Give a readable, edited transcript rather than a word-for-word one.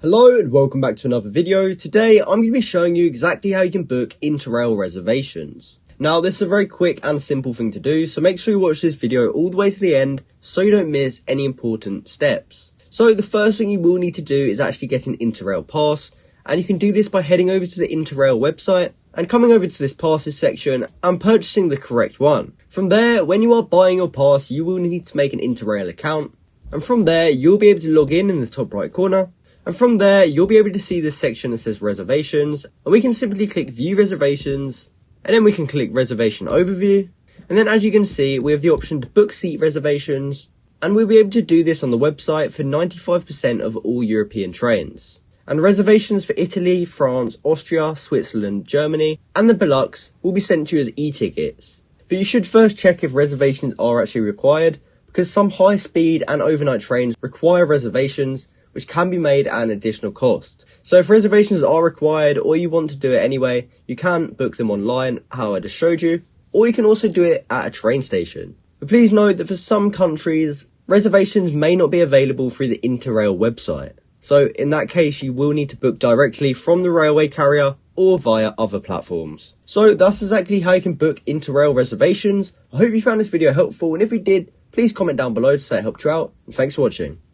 Hello and welcome back to another video. Today I'm going to be showing you exactly how you can book Interrail reservations. Now this is a very quick and simple thing to do, so make sure you watch this video all the way to the end so you don't miss any important steps. So the first thing you will need to do is actually get an Interrail pass, and you can do this by heading over to the Interrail website and coming over to this passes section and purchasing the correct one. From there, when you are buying your pass, you will need to make an Interrail account, and from there you'll be able to log in the top right corner. And from there, you'll be able to see this section that says reservations, and we can simply click view reservations, and then we can click reservation overview. And then as you can see, we have the option to book seat reservations, and we'll be able to do this on the website for 95% of all European trains. And reservations for Italy, France, Austria, Switzerland, Germany, and the Benelux will be sent to you as e-tickets. But you should first check if reservations are actually required, because some high-speed and overnight trains require reservations, which can be made at an additional cost. So if reservations are required or you want to do it anyway, you can book them online, how I just showed you, or you can also do it at a train station. But please note that for some countries, reservations may not be available through the Interrail website. So in that case, you will need to book directly from the railway carrier or via other platforms. So that's exactly how you can book Interrail reservations. I hope you found this video helpful, and if you did, please comment down below to say it helped you out, and thanks for watching.